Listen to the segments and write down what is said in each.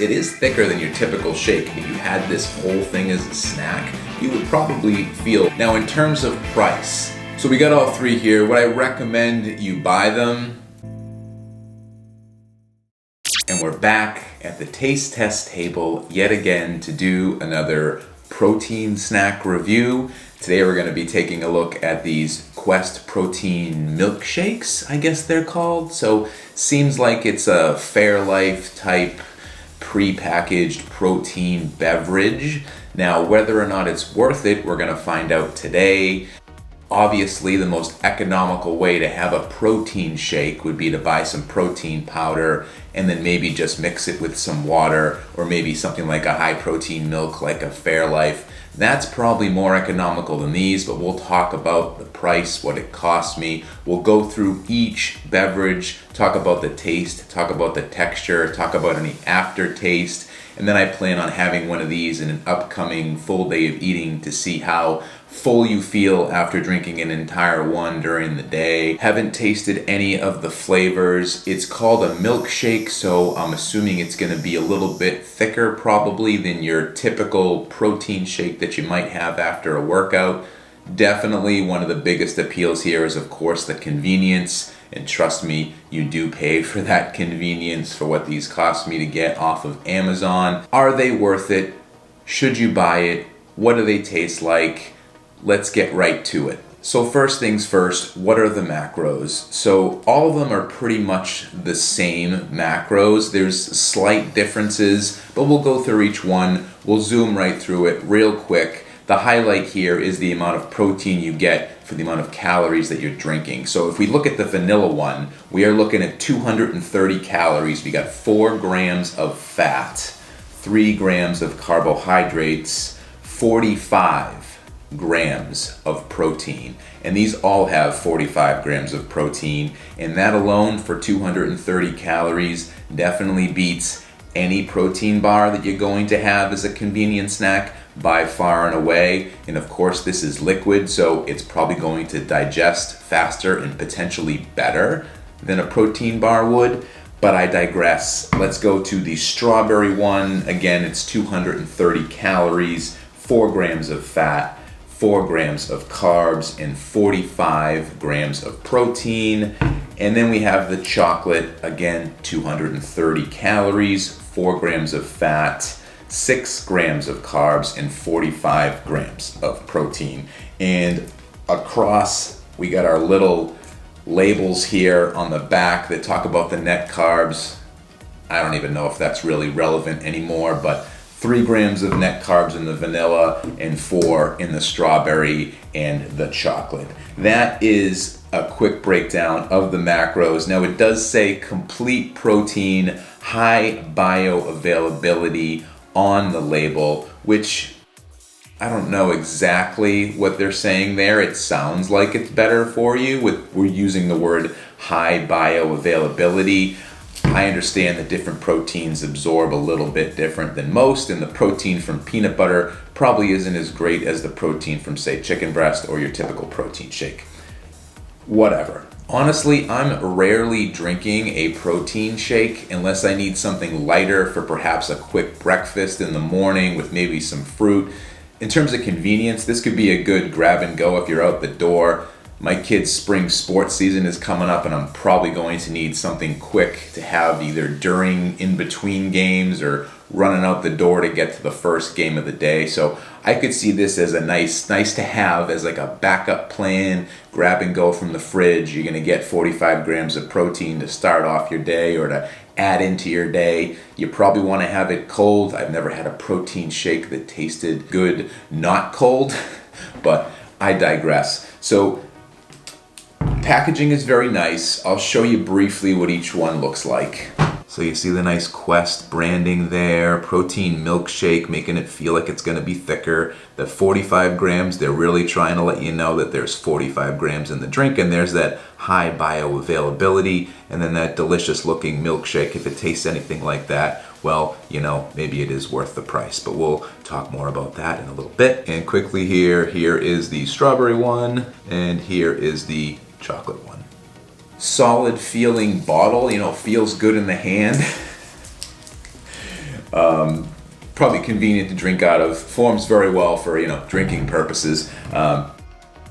It is thicker than your typical shake. If you had this whole thing as a snack, you would probably feel. Now in terms of price, so we got all three here. Would I recommend you buy them? And we're back at the taste test table yet again to do another protein snack review. Today we're going to be taking a look at these Quest protein milkshakes, I guess they're called. So seems like it's a Fairlife type pre-packaged protein beverage. Now whether or not it's worth it, we're going to find out today. Obviously, the most economical way to have a protein shake would be to buy some protein powder and then maybe just mix it with some water, or maybe something like a high protein milk like a Fairlife. That's probably more economical than these, but we'll talk about the price, what it cost me. We'll go through each beverage, talk about the taste, talk about the texture, talk about any aftertaste, and then I plan on having one of these in an upcoming full day of eating to see how full you feel after drinking an entire one during the day. Haven't tasted any of the flavors. It's called a milkshake, so I'm assuming it's going to be a little bit thicker probably than your typical protein shake that you might have after a workout. Definitely one of the biggest appeals here is of course the convenience, and trust me, you do pay for that convenience for what these cost me to get off of Amazon. Are they worth it? Should you buy it? What do they taste like? Let's get right to it. So first things first, what are the macros? So all of them are pretty much the same macros. There's slight differences, but we'll go through each one. We'll zoom right through it real quick. The highlight here is the amount of protein you get for the amount of calories that you're drinking. So if we look at the vanilla one, we are looking at 230 calories. We got 4 grams of fat, 3 grams of carbohydrates, 45 grams of protein, and these all have 45 grams of protein, and that alone for 230 calories definitely beats any protein bar that you're going to have as a convenient snack by far and away. And of course this is liquid, so it's probably going to digest faster and potentially better than a protein bar would. But I digress. Let's go to the strawberry one. Again, it's 230 calories, 4 grams of fat, 4 grams of carbs, and 45 grams of protein. And then we have the chocolate, again, 230 calories, 4 grams of fat, 6 grams of carbs, and 45 grams of protein. And across, we got our little labels here on the back that talk about the net carbs. I don't even know if that's really relevant anymore, but 3 grams of net carbs in the vanilla and 4 in the strawberry and the chocolate. That is a quick breakdown of the macros. Now it does say complete protein, high bioavailability on the label, which I don't know exactly what they're saying there. It sounds like it's better for you. We're using the word high bioavailability. I understand that different proteins absorb a little bit different than most, and the protein from peanut butter probably isn't as great as the protein from, say, chicken breast or your typical protein shake. Whatever. Honestly, I'm rarely drinking a protein shake unless I need something lighter for perhaps a quick breakfast in the morning with maybe some fruit. In terms of convenience, this could be a good grab and go if you're out the door. My kids' spring sports season is coming up, and I'm probably going to need something quick to have either during, in between games, or running out the door to get to the first game of the day. So I could see this as a nice to have as like a backup plan, grab and go from the fridge. You're gonna get 45 grams of protein to start off your day or to add into your day. You probably wanna have it cold. I've never had a protein shake that tasted good not cold, but I digress. So packaging is very nice. I'll show you briefly what each one looks like. So you see the nice Quest branding there, protein milkshake, making it feel like it's gonna be thicker. The 45 grams, they're really trying to let you know that there's 45 grams in the drink, and there's that high bioavailability, and then that delicious looking milkshake. If it tastes anything like that, well, you know, maybe it is worth the price, but we'll talk more about that in a little bit. And quickly here is the strawberry one, and here is the chocolate one. Solid feeling bottle, you know, feels good in the hand. Probably convenient to drink out of. Forms very well for, drinking purposes. But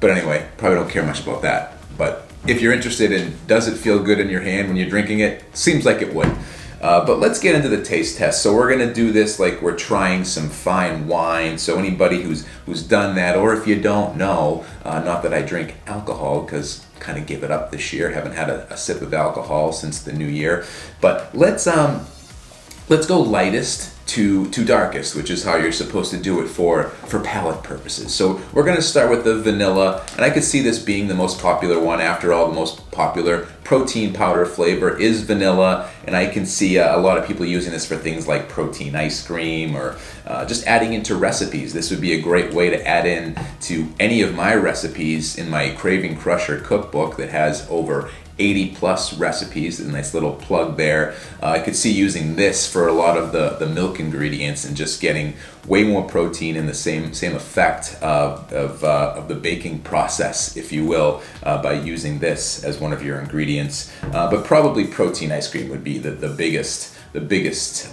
anyway, probably don't care much about that. But if you're interested in, does it feel good in your hand when you're drinking it? Seems like it would. But let's get into the taste test. So we're gonna do this like we're trying some fine wine. So anybody who's done that, or if you don't know, not that I drink alcohol, because kind of gave it up this year. Haven't had a sip of alcohol since the new year. But let's go lightest to darkest, which is how you're supposed to do it for palate purposes. So we're going to start with the vanilla, and I could see this being the most popular one. After all, the most popular protein powder flavor is vanilla, and I can see a lot of people using this for things like protein ice cream, or just adding into recipes. This would be a great way to add in to any of my recipes in my Craving Crusher cookbook that has over 80 plus recipes. A nice little plug there. I could see using this for a lot of the milk ingredients and just getting way more protein and the same effect of the baking process, if you will, by using this as one of your ingredients. But probably protein ice cream would be the biggest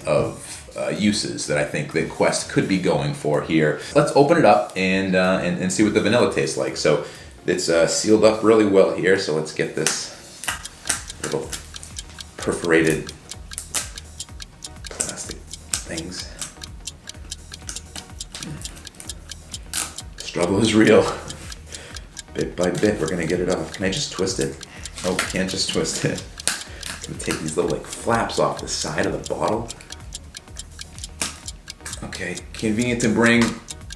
of uses that I think that Quest could be going for here. Let's open it up and see what the vanilla tastes like. So it's sealed up really well here. So let's get this little perforated plastic things. Struggle is real. Bit by bit, we're gonna get it off. Can I just twist it? Oh, can't just twist it. I'm gonna take these little like flaps off the side of the bottle. Okay, convenient to bring,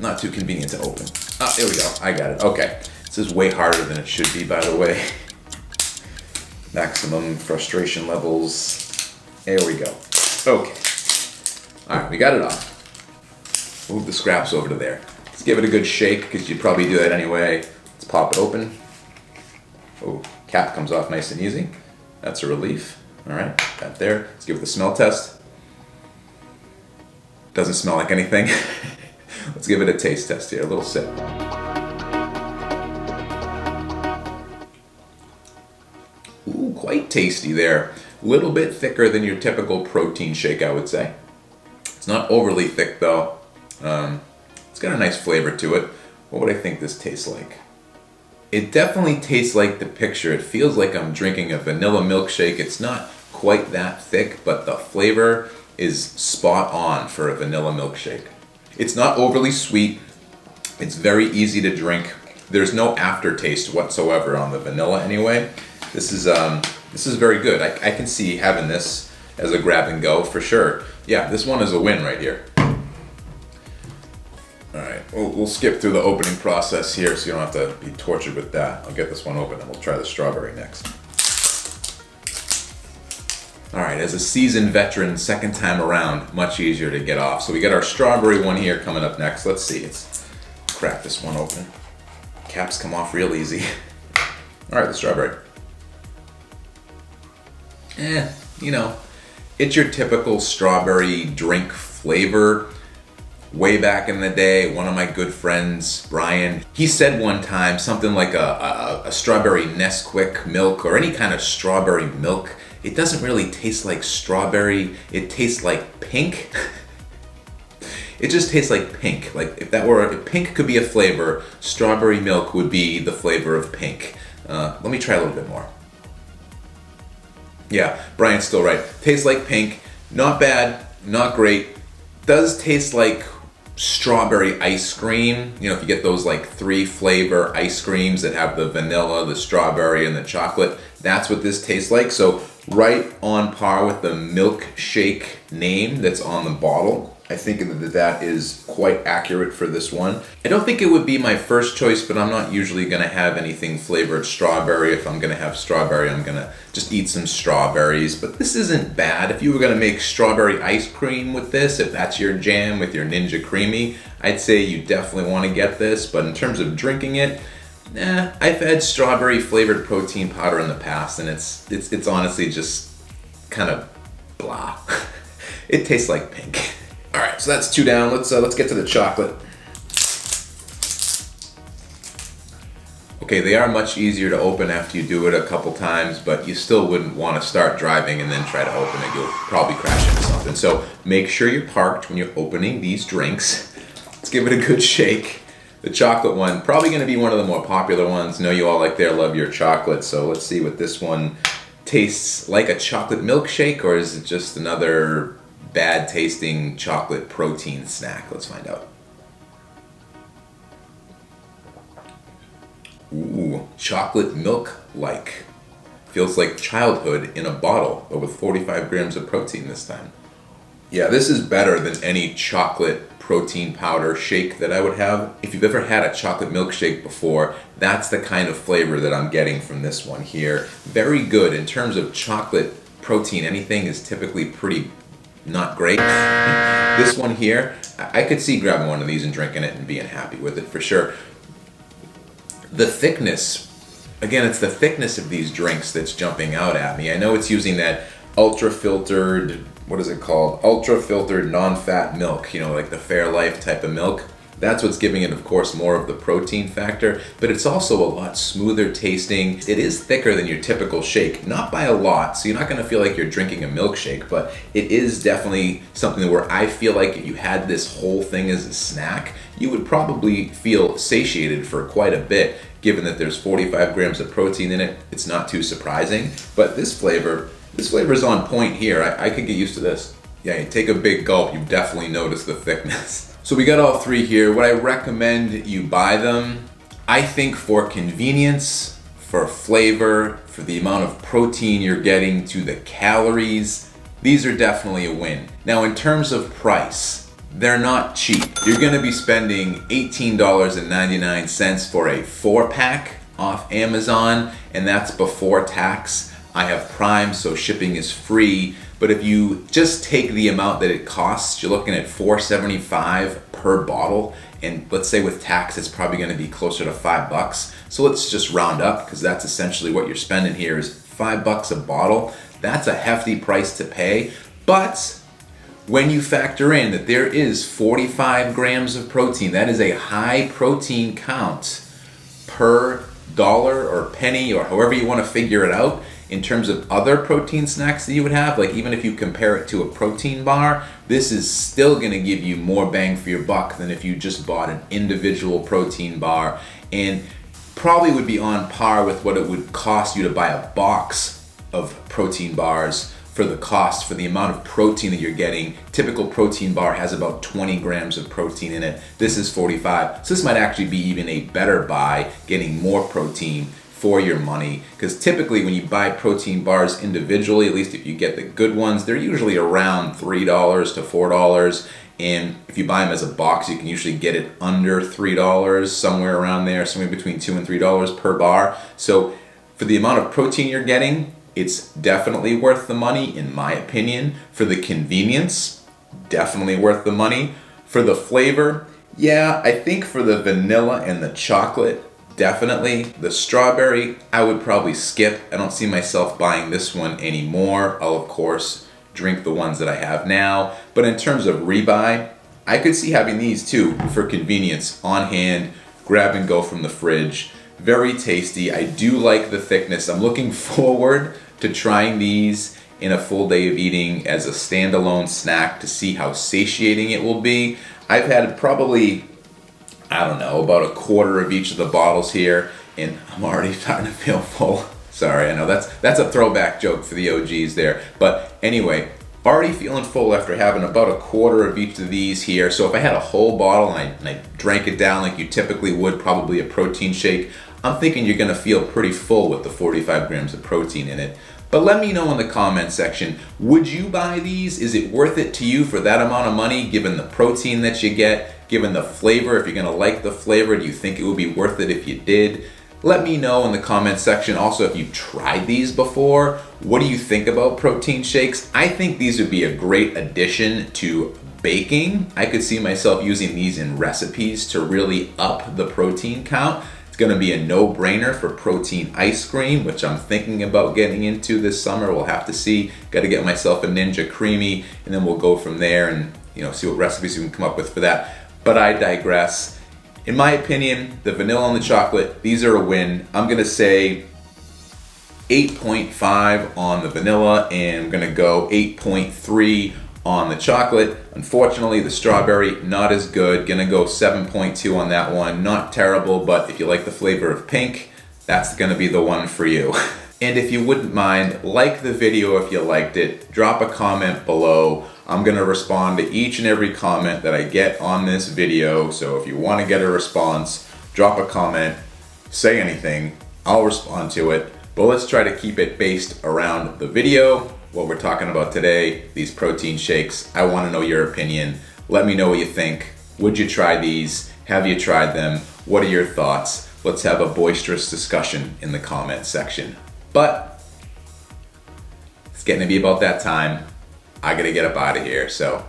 not too convenient to open. Oh, there we go, I got it, okay. This is way harder than it should be, by the way. Maximum frustration levels. There we go. Okay. All right, we got it off. Move the scraps over to there. Let's give it a good shake, because you'd probably do that anyway. Let's pop it open. Oh, cap comes off nice and easy. That's a relief. All right, that there. Let's give it the smell test. Doesn't smell like anything. Let's give it a taste test here. A little sip. Ooh, quite tasty there. A little bit thicker than your typical protein shake, I would say. It's not overly thick though. It's got a nice flavor to it. What would I think this tastes like? It definitely tastes like the picture. It feels like I'm drinking a vanilla milkshake. It's not quite that thick, but the flavor is spot on for a vanilla milkshake. It's not overly sweet. It's very easy to drink. There's no aftertaste whatsoever on the vanilla anyway. This is very good. I can see having this as a grab and go for sure. Yeah, this one is a win right here. All right, we'll skip through the opening process here so you don't have to be tortured with that. I'll get this one open and we'll try the strawberry next. All right, as a seasoned veteran, second time around, much easier to get off. So we got our strawberry one here coming up next. Let's see, let's crack this one open. Caps come off real easy. All right, the strawberry. It's your typical strawberry drink flavor. Way back in the day, one of my good friends, Brian, he said one time something like a strawberry Nesquik milk or any kind of strawberry milk. It doesn't really taste like strawberry, it tastes like pink. It just tastes like pink. Like if pink could be a flavor, strawberry milk would be the flavor of pink. Let me try a little bit more. Yeah, Brian's still right. Tastes like pink. Not bad, not great. Does taste like strawberry ice cream. If you get those like 3 flavor ice creams that have the vanilla, the strawberry, and the chocolate, that's what this tastes like. So right on par with the milkshake name that's on the bottle. I think that is quite accurate for this one. I don't think it would be my first choice, but I'm not usually gonna have anything flavored strawberry. If I'm gonna have strawberry, I'm gonna just eat some strawberries, but this isn't bad. If you were gonna make strawberry ice cream with this, if that's your jam with your Ninja Creamy, I'd say you definitely wanna get this, but in terms of drinking it, I've had strawberry flavored protein powder in the past, and it's honestly just kind of blah. It tastes like pink. All right, so that's 2 down. Let's get to the chocolate. Okay, they are much easier to open after you do it a couple times, but you still wouldn't want to start driving and then try to open it. You'll probably crash into something. something. So make sure you're parked when you're opening these drinks. Let's give it a good shake. The chocolate one, probably going to be one of the more popular ones. I know you all like there love your chocolate, so let's see what this one tastes like. A chocolate milkshake, or is it just another bad tasting chocolate protein snack? Let's find out. Ooh, chocolate milk-like. Feels like childhood in a bottle, but with 45 grams of protein this time. Yeah, this is better than any chocolate protein powder shake that I would have. If you've ever had a chocolate milkshake before, that's the kind of flavor that I'm getting from this one here. Very good. In terms of chocolate protein, anything is typically pretty not great. This one here, I could see grabbing one of these and drinking it and being happy with it for sure. The thickness, again, it's the thickness of these drinks that's jumping out at me. I know it's using that ultra-filtered, what is it called? Ultra-filtered non-fat milk, you know, like the Fairlife type of milk. That's what's giving it, of course, more of the protein factor, but it's also a lot smoother tasting. It is thicker than your typical shake, not by a lot, so you're not gonna feel like you're drinking a milkshake, but it is definitely something where I feel like if you had this whole thing as a snack, you would probably feel satiated for quite a bit. Given that there's 45 grams of protein in it, it's not too surprising. But this flavor is on point here. I could get used to this. Yeah, you take a big gulp, you definitely notice the thickness. So we got all three here. Would I recommend you buy them? I think for convenience, for flavor, for the amount of protein you're getting to the calories, these are definitely a win. Now in terms of price, they're not cheap. You're gonna be spending $18.99 for a 4-pack off Amazon, and that's before tax. I have Prime, so shipping is free, but if you just take the amount that it costs, you're looking at $4.75 per bottle, and let's say with tax, it's probably gonna be closer to $5. So let's just round up, because that's essentially what you're spending here is $5 a bottle. That's a hefty price to pay, but when you factor in that there is 45 grams of protein, that is a high protein count per dollar or penny or however you want to figure it out in terms of other protein snacks that you would have, like even if you compare it to a protein bar, this is still going to give you more bang for your buck than if you just bought an individual protein bar, and probably would be on par with what it would cost you to buy a box of protein bars for the cost, for the amount of protein that you're getting. Typical protein bar has about 20 grams of protein in it. This is 45. So this might actually be even a better buy, getting more protein for your money. Because typically when you buy protein bars individually, at least if you get the good ones, they're usually around $3 to $4. And if you buy them as a box, you can usually get it under $3, somewhere around there, somewhere between $2 and $3 per bar. So for the amount of protein you're getting, it's definitely worth the money, in my opinion. For the convenience, definitely worth the money. For the flavor, yeah, I think for the vanilla and the chocolate, definitely. The strawberry, I would probably skip. I don't see myself buying this one anymore. I'll, of course, drink the ones that I have now. But in terms of rebuy, I could see having these too for convenience, on hand, grab and go from the fridge. Very tasty. I do like the thickness. I'm looking forward to trying these in a full day of eating as a standalone snack to see how satiating it will be. I've had probably, I don't know, about a quarter of each of the bottles here, and I'm already starting to feel full. Sorry, I know that's a throwback joke for the OGs there. But anyway, already feeling full after having about a quarter of each of these here. So if I had a whole bottle and I drank it down like you typically would, probably a protein shake, I'm thinking you're gonna feel pretty full with the 45 grams of protein in it. But let me know in the comment section, would you buy these? Is it worth it to you for that amount of money, given the protein that you get, given the flavor? If you're gonna like the flavor, do you think it would be worth it if you did? Let me know in the comment section. Also, if you've tried these before, what do you think about protein shakes? I think these would be a great addition to baking. I could see myself using these in recipes to really up the protein count. It's gonna be a no-brainer for protein ice cream, which I'm thinking about getting into this summer. We'll have to see. Gotta get myself a Ninja Creamy, and then we'll go from there and see what recipes we can come up with for that. But I digress. In my opinion, the vanilla and the chocolate, these are a win. I'm gonna say 8.5 on the vanilla, and I'm gonna go 8.3 on the chocolate. Unfortunately, the strawberry, not as good. Gonna go 7.2 on that one. Not terrible, but if you like the flavor of pink, that's gonna be the one for you. And if you wouldn't mind, like the video if you liked it, drop a comment below. I'm gonna respond to each and every comment that I get on this video. So if you wanna get a response, drop a comment, say anything, I'll respond to it. But let's try to keep it based around the video. What we're talking about today, these protein shakes. I want to know your opinion. Let me know what you think. Would you try these? Have you tried them? What are your thoughts? Let's have a boisterous discussion in the comment section. But it's getting to be about that time. I gotta get up out of here, so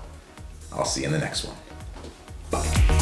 I'll see you in the next one. Bye.